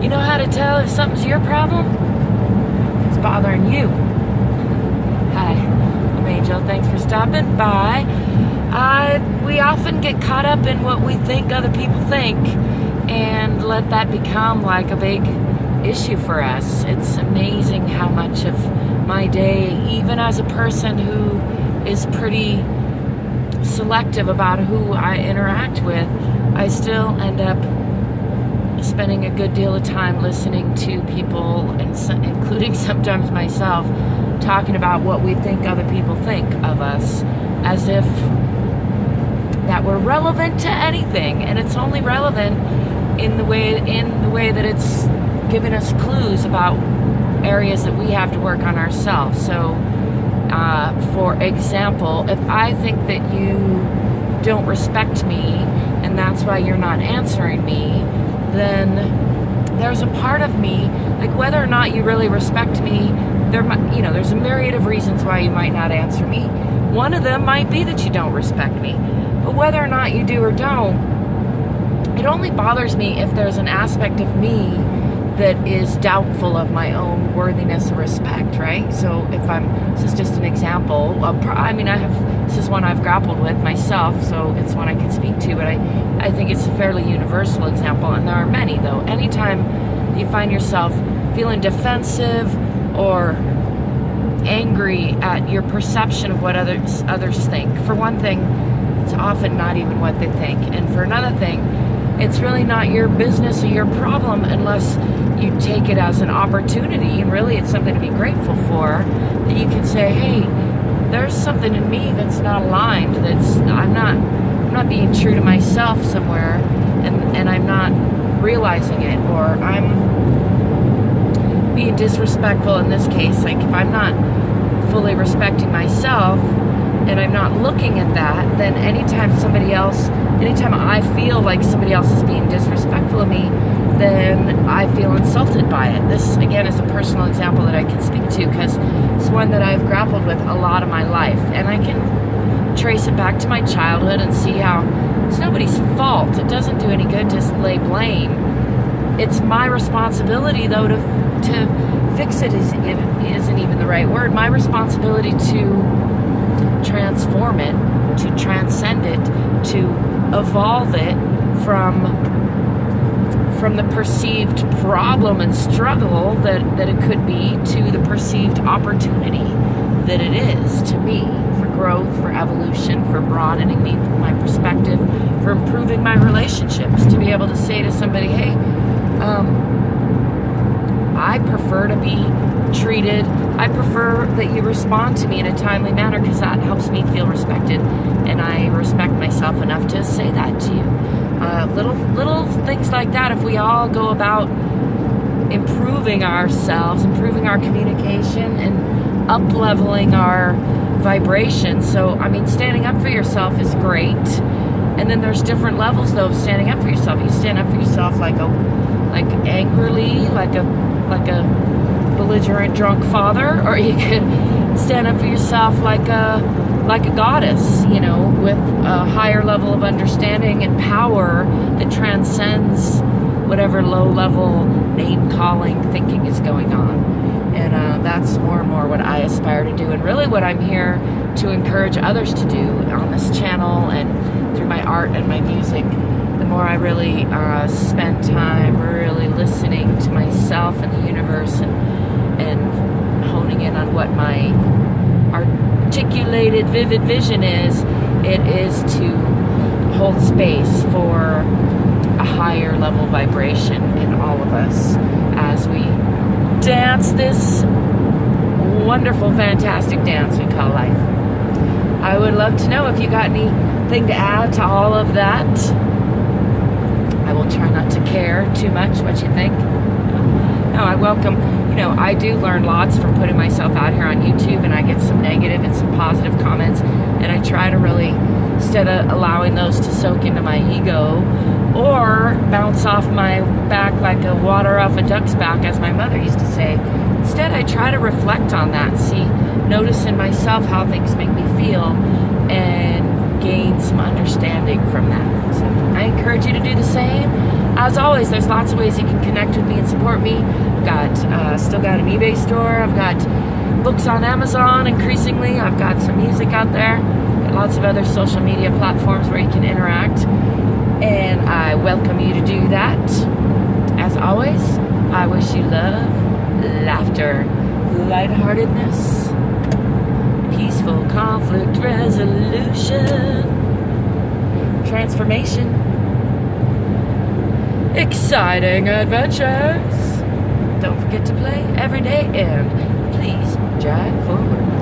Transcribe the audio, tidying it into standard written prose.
You know how to tell if something's your problem? If it's bothering you. Hi, I'm Angel. Thanks for stopping by. We often get caught up in what we think other people think and let that become like a big issue for us. It's amazing how much of my day, even as a person who is pretty selective about who I interact with, I still end up spending a good deal of time listening to people, and including sometimes myself, talking about what we think other people think of us, as if that we're relevant to anything. And it's only relevant in the way that it's given us clues about areas that we have to work on ourselves. So for example, if I think that you don't respect me and that's why you're not answering me, then there's a part of me, like whether or not you really respect me, there's a myriad of reasons why you might not answer me. One of them might be that you don't respect me. But whether or not you do or don't, it only bothers me if there's an aspect of me that is doubtful of my own worthiness or respect, right? So this is just an example. This is one I've grappled with myself, so it's one I can speak to, but I think it's a fairly universal example, and there are many, though. Anytime you find yourself feeling defensive or angry at your perception of what others think, for one thing, it's often not even what they think, and for another thing, it's really not your business or your problem unless you take it as an opportunity, and really it's something to be grateful for, that you can say, hey, there's something in me that's not aligned, I'm not being true to myself somewhere, and I'm not realizing it, or I'm being disrespectful in this case. Like if I'm not fully respecting myself and I'm not looking at that, then anytime I feel like somebody else is being disrespectful of me, then I feel insulted by it. This, again, is a personal example that I can speak to because it's one that I've grappled with a lot of my life. And I can trace it back to my childhood and see how it's nobody's fault. It doesn't do any good to lay blame. It's my responsibility, though, to fix it isn't even the right word. My responsibility to transform it, to transcend it, to evolve it from the perceived problem and struggle that it could be to the perceived opportunity that it is to me for growth, for evolution, for broadening my perspective, for improving my relationships, to be able to say to somebody, hey, I prefer to be treated. I prefer that you respond to me in a timely manner because that helps me feel respected, and I respect myself enough to say that to you. Little things like that. If we all go about improving ourselves, improving our communication, and up-leveling our vibration. So, standing up for yourself is great. And then there's different levels, though, of standing up for yourself. You stand up for yourself like angrily, like a belligerent drunk father, or you could stand up for yourself like a goddess, with a higher level of understanding and power that transcends whatever low-level name-calling thinking is going on. And that's more and more what I aspire to do, and really what I'm here to encourage others to do on this channel and through my art and my music. The more I really spend time really listening to myself and the universe and honing in on what my articulated, vivid vision is, it is to hold space for a higher level vibration in all of us as we dance this wonderful, fantastic dance we call life. I would love to know if you got anything to add to all of that. I will try not to care too much what you think. No, I welcome, I do learn lots from putting myself out here on YouTube, and I get some negative and some positive comments, and I try to really, instead of allowing those to soak into my ego or bounce off my back like a water off a duck's back, as my mother used to say, instead I try to reflect on that, notice in myself how things make me feel, and gain some understanding from that. So I encourage you to do the same. As always, there's lots of ways you can connect with me and support me. I've got still got an eBay store. I've got books on Amazon increasingly. I've got some music out there. Got lots of other social media platforms where you can interact. And I welcome you to do that. As always, I wish you love, laughter, lightheartedness, peaceful conflict resolution, transformation, exciting adventures. Don't forget to play every day and please drive forward.